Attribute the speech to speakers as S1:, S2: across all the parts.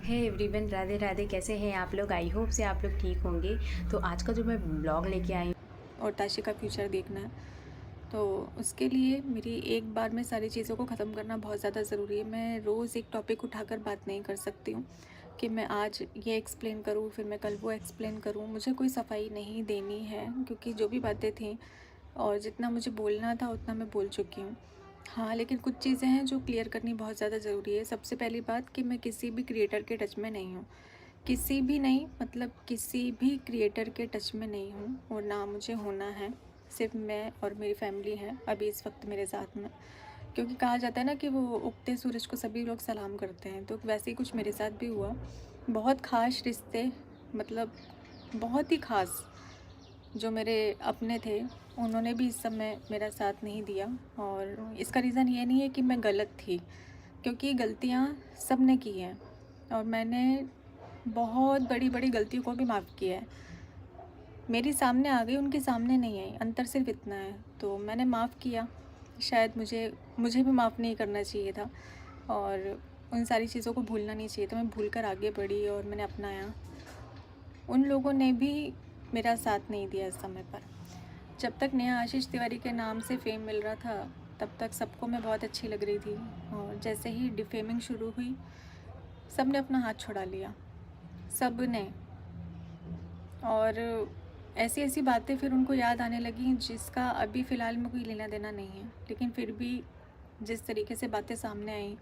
S1: Hey everyone, Radhe Radhe. कैसे हैं आप लोग? आई होप से आप लोग ठीक होंगे। तो आज का जो मैं ब्लॉग लेके आई हूँ
S2: और ताशी का फ्यूचर देखना है, तो उसके लिए मेरी एक बार में सारी चीज़ों को ख़त्म करना बहुत ज़्यादा ज़रूरी है। मैं रोज़ एक टॉपिक उठाकर बात नहीं कर सकती हूँ कि मैं आज ये एक्सप्लेन करूँ फिर मैं कल वो एक्सप्लेन करूँ। मुझे कोई सफाई नहीं देनी है, क्योंकि जो भी बातें थी और जितना मुझे बोलना था उतना मैं बोल चुकी हूँ। हाँ, लेकिन कुछ चीज़ें हैं जो क्लियर करनी बहुत ज़्यादा ज़रूरी है। सबसे पहली बात कि मैं किसी भी क्रिएटर के टच में नहीं हूँ। किसी भी नहीं, मतलब किसी भी क्रिएटर के टच में नहीं हूँ और ना मुझे होना है। सिर्फ मैं और मेरी फैमिली है अभी इस वक्त मेरे साथ में, क्योंकि कहा जाता है ना कि वो उगते सूरज को सभी लोग सलाम करते हैं, तो वैसे ही कुछ मेरे साथ भी हुआ। बहुत ख़ास रिश्ते, मतलब बहुत ही ख़ास जो मेरे अपने थे, उन्होंने भी इस समय मेरा साथ नहीं दिया। और इसका रीज़न ये नहीं है कि मैं गलत थी, क्योंकि गलतियाँ सब ने की हैं और मैंने बहुत बड़ी बड़ी गलतियों को भी माफ़ किया है। मेरी सामने आ गई, उनके सामने नहीं आई, अंतर सिर्फ इतना है। तो मैंने माफ़ किया। शायद मुझे भी माफ़ नहीं करना चाहिए था और उन सारी चीज़ों को भूलना नहीं चाहिए था। मैं भूल कर आगे बढ़ी और मैंने अपनाया। उन लोगों ने भी मेरा साथ नहीं दिया इस समय पर। जब तक नेहा आशीष तिवारी के नाम से फ़ेम मिल रहा था, तब तक सबको मैं बहुत अच्छी लग रही थी। और जैसे ही डिफेमिंग शुरू हुई, सब ने अपना हाथ छुड़ा लिया, सब ने। और ऐसी ऐसी बातें फिर उनको याद आने लगी जिसका अभी फ़िलहाल में कोई लेना देना नहीं है, लेकिन फिर भी जिस तरीके से बातें सामने आई,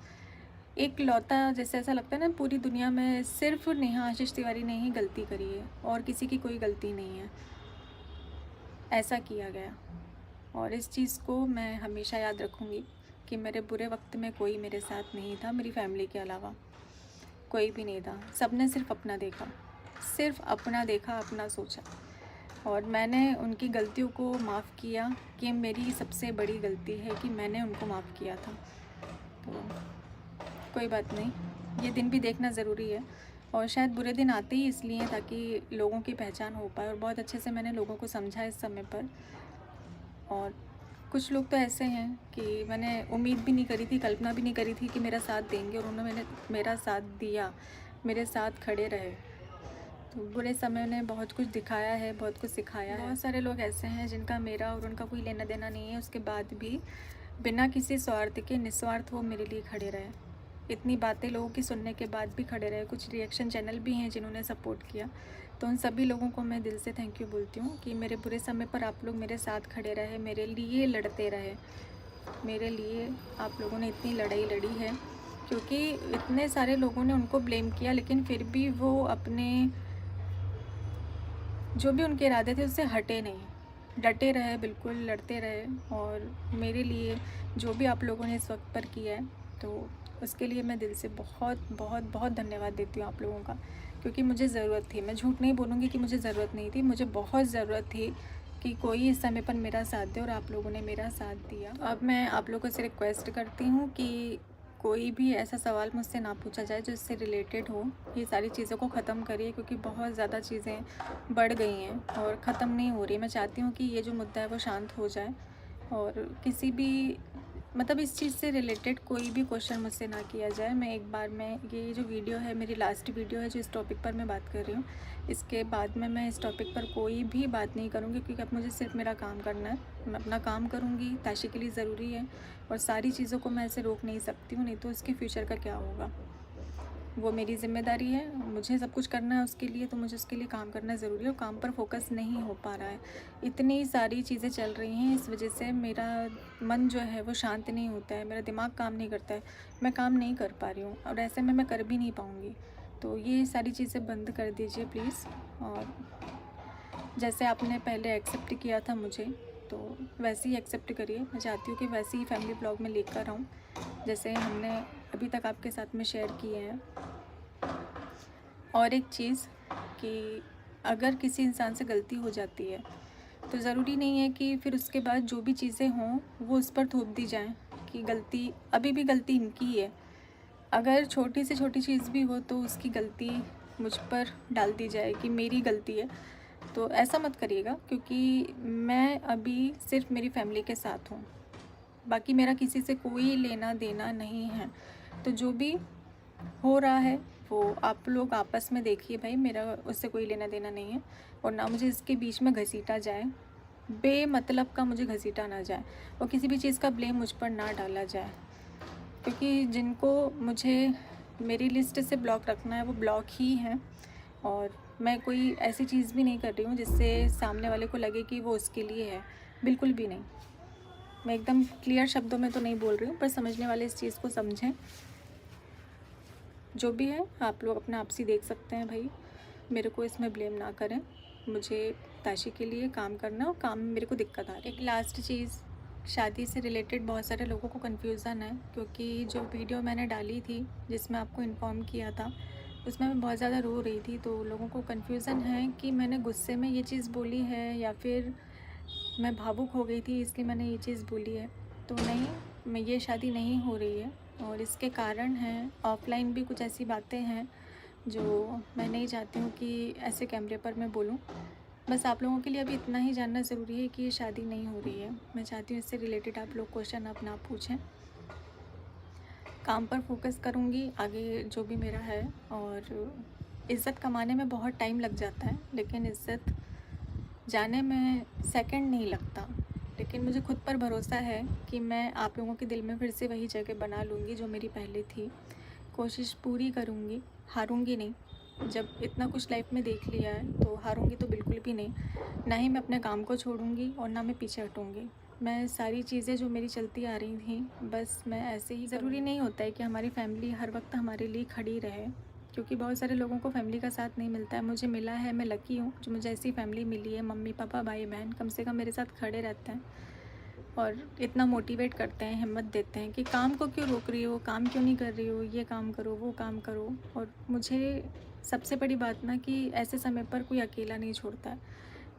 S2: एक लौता जैसे ऐसा लगता है ना, पूरी दुनिया में सिर्फ नेहा आशीष तिवारी ने ही गलती करी है और किसी की कोई गलती नहीं है, ऐसा किया गया। और इस चीज़ को मैं हमेशा याद रखूँगी कि मेरे बुरे वक्त में कोई मेरे साथ नहीं था, मेरी फैमिली के अलावा कोई भी नहीं था। सब ने सिर्फ अपना देखा, सिर्फ अपना देखा, अपना सोचा। और मैंने उनकी गलतियों को माफ़ किया, कि मेरी सबसे बड़ी गलती है कि मैंने उनको माफ़ किया था। तो कोई बात नहीं, ये दिन भी देखना ज़रूरी है। और शायद बुरे दिन आते ही इसलिए हैं ताकि लोगों की पहचान हो पाए, और बहुत अच्छे से मैंने लोगों को समझा इस समय पर। और कुछ लोग तो ऐसे हैं कि मैंने उम्मीद भी नहीं करी थी, कल्पना भी नहीं करी थी कि मेरा साथ देंगे, और उन्होंने मेरा साथ दिया, मेरे साथ खड़े रहे। तो बुरे समय ने बहुत कुछ दिखाया है, बहुत कुछ सिखाया है। बहुत सारे लोग ऐसे हैं जिनका मेरा और उनका कोई लेना देना नहीं है, उसके बाद भी बिना किसी स्वार्थ के निस्वार्थ वो मेरे लिए खड़े रहे। इतनी बातें लोगों की सुनने के बाद भी खड़े रहे। कुछ रिएक्शन चैनल भी हैं जिन्होंने सपोर्ट किया, तो उन सभी लोगों को मैं दिल से थैंक यू बोलती हूँ कि मेरे बुरे समय पर आप लोग मेरे साथ खड़े रहे, मेरे लिए लड़ते रहे। मेरे लिए आप लोगों ने इतनी लड़ाई लड़ी है, क्योंकि इतने सारे लोगों ने उनको ब्लेम किया, लेकिन फिर भी वो अपने जो भी उनके इरादे थे उससे हटे नहीं, डटे रहे, बिल्कुल लड़ते रहे। और मेरे लिए जो भी आप लोगों ने इस वक्त पर किया है, तो उसके लिए मैं दिल से बहुत बहुत बहुत धन्यवाद देती हूँ आप लोगों का, क्योंकि मुझे ज़रूरत थी। मैं झूठ नहीं बोलूँगी कि मुझे ज़रूरत नहीं थी, मुझे बहुत ज़रूरत थी कि कोई इस समय पर मेरा साथ दे, और आप लोगों ने मेरा साथ दिया। तो अब मैं आप लोगों से रिक्वेस्ट करती हूँ कि कोई भी ऐसा सवाल मुझसे ना पूछा जाए जो इससे रिलेटेड हो। ये सारी चीज़ों को ख़त्म करिए, क्योंकि बहुत ज़्यादा चीज़ें बढ़ गई हैं और ख़त्म नहीं हो रही। मैं चाहती हूँ कि ये जो मुद्दा है वो शांत हो जाए, और किसी भी मतलब इस चीज़ से रिलेटेड कोई भी क्वेश्चन मुझसे ना किया जाए। मैं एक बार में, ये जो वीडियो है मेरी लास्ट वीडियो है जो इस टॉपिक पर मैं बात कर रही हूँ, इसके बाद में मैं इस टॉपिक पर कोई भी बात नहीं करूँगी, क्योंकि अब मुझे सिर्फ मेरा काम करना है। मैं अपना काम करूँगी, ताशी के लिए ज़रूरी है, और सारी चीज़ों को मैं ऐसे रोक नहीं सकती हूँ, नहीं तो उसके फ्यूचर का क्या होगा। वो मेरी ज़िम्मेदारी है, मुझे सब कुछ करना है उसके लिए, तो मुझे उसके लिए काम करना ज़रूरी है, और काम पर फोकस नहीं हो पा रहा है। इतनी सारी चीज़ें चल रही हैं, इस वजह से मेरा मन जो है वो शांत नहीं होता है, मेरा दिमाग काम नहीं करता है, मैं काम नहीं कर पा रही हूँ, और ऐसे में मैं कर भी नहीं पाऊँगी। तो ये सारी चीज़ें बंद कर दीजिए प्लीज़। और जैसे आपने पहले एक्सेप्ट किया था मुझे, तो वैसे ही एक्सेप्ट करिए। मैं चाहती हूँ कि वैसे ही फैमिली ब्लॉग में लेकर आऊँ, जैसे हमने अभी तक आपके साथ में शेयर किए हैं। और एक चीज़ कि अगर किसी इंसान से गलती हो जाती है, तो ज़रूरी नहीं है कि फिर उसके बाद जो भी चीज़ें हों वो उस पर थोप दी जाएं कि गलती, अभी भी गलती इनकी ही है। अगर छोटी से छोटी चीज़ भी हो तो उसकी गलती मुझ पर डाल दी जाए कि मेरी गलती है, तो ऐसा मत करिएगा, क्योंकि मैं अभी सिर्फ मेरी फैमिली के साथ हूँ, बाकी मेरा किसी से कोई लेना देना नहीं है। तो जो भी हो रहा है वो आप लोग आपस में देखिए भाई, मेरा उससे कोई लेना देना नहीं है। और ना मुझे इसके बीच में घसीटा जाए, बेमतलब का मुझे घसीटा ना जाए, और किसी भी चीज़ का ब्लेम मुझ पर ना डाला जाए, क्योंकि जिनको मुझे मेरी लिस्ट से ब्लॉक रखना है वो ब्लॉक ही हैं। और मैं कोई ऐसी चीज़ भी नहीं कर रही हूँ जिससे सामने वाले को लगे कि वो उसके लिए है, बिल्कुल भी नहीं। मैं एकदम क्लियर शब्दों में तो नहीं बोल रही हूँ, पर समझने वाले इस चीज़ को समझें। जो भी है आप लोग अपने आप से देख सकते हैं भाई, मेरे को इसमें ब्लेम ना करें। मुझे ताशी के लिए काम करना, और काम में मेरे को दिक्कत आ रही है। एक लास्ट चीज़, शादी से रिलेटेड बहुत सारे लोगों को कन्फ्यूज़न है, क्योंकि जो वीडियो मैंने डाली थी जिसमें आपको इन्फॉर्म किया था, उसमें मैं बहुत ज़्यादा रो रही थी। तो लोगों को कन्फ्यूज़न है कि मैंने गुस्से में ये चीज़ बोली है या फिर मैं भावुक हो गई थी इसलिए मैंने ये चीज़ बोली है। तो नहीं, मैं ये शादी नहीं हो रही है, और इसके कारण हैं ऑफ़लाइन भी कुछ ऐसी बातें हैं जो मैं नहीं चाहती हूँ कि ऐसे कैमरे पर मैं बोलूँ। बस आप लोगों के लिए अभी इतना ही जानना ज़रूरी है कि ये शादी नहीं हो रही है। मैं चाहती हूँ इससे रिलेटेड आप लोग क्वेश्चन अब ना पूछें। काम पर फोकस करूँगी आगे जो भी मेरा है। और इज़्ज़त कमाने में बहुत टाइम लग जाता है, लेकिन इज़्ज़त जाने में सेकंड नहीं लगता। लेकिन मुझे खुद पर भरोसा है कि मैं आप लोगों के दिल में फिर से वही जगह बना लूँगी जो मेरी पहले थी। कोशिश पूरी करूँगी, हारूँगी नहीं। जब इतना कुछ लाइफ में देख लिया है तो हारूँगी तो बिल्कुल भी नहीं। ना ही मैं अपने काम को छोड़ूँगी और ना मैं पीछे हटूँगी। मैं सारी चीज़ें जो मेरी चलती आ रही थी बस मैं ऐसे ही, ज़रूरी नहीं होता है कि हमारी फैमिली हर वक्त हमारे लिए खड़ी रहे, क्योंकि बहुत सारे लोगों को फैमिली का साथ नहीं मिलता है। मुझे मिला है, मैं लकी हूँ जो मुझे ऐसी फैमिली मिली है। मम्मी पापा भाई बहन कम से कम मेरे साथ खड़े रहते हैं और इतना मोटिवेट करते हैं, हिम्मत देते हैं कि काम को क्यों रोक रही हो, काम क्यों नहीं कर रही हो, ये काम करो वो काम करो। और मुझे सबसे बड़ी बात ना कि ऐसे समय पर कोई अकेला नहीं छोड़ता है,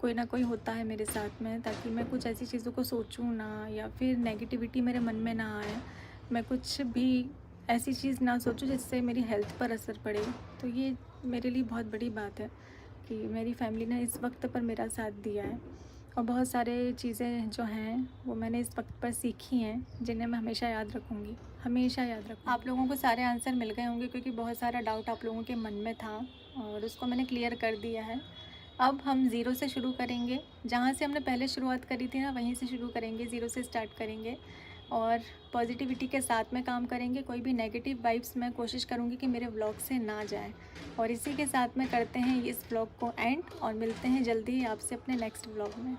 S2: कोई ना कोई होता है मेरे साथ में, ताकि मैं कुछ ऐसी चीज़ों को सोचूं ना, या फिर नेगेटिविटी मेरे मन में ना आए, मैं कुछ भी ऐसी चीज़ ना सोचूं जिससे मेरी हेल्थ पर असर पड़े। तो ये मेरे लिए बहुत बड़ी बात है कि मेरी फैमिली ने इस वक्त पर मेरा साथ दिया है। और बहुत सारे चीज़ें जो हैं वो मैंने इस वक्त पर सीखी हैं, जिन्हें मैं हमेशा याद रखूँगी, हमेशा याद रखूँगी। आप लोगों को सारे आंसर मिल गए होंगे, क्योंकि बहुत सारा डाउट आप लोगों के मन में था और उसको मैंने क्लियर कर दिया है। अब हम ज़ीरो से शुरू करेंगे, जहाँ से हमने पहले शुरुआत करी थी ना वहीं से शुरू करेंगे, ज़ीरो से स्टार्ट करेंगे और पॉजिटिविटी के साथ में काम करेंगे। कोई भी नेगेटिव वाइब्स मैं कोशिश करूँगी कि मेरे व्लॉग से ना जाए। और इसी के साथ में करते हैं इस व्लॉग को एंड, और मिलते हैं जल्दी ही आपसे अपने नेक्स्ट व्लॉग में।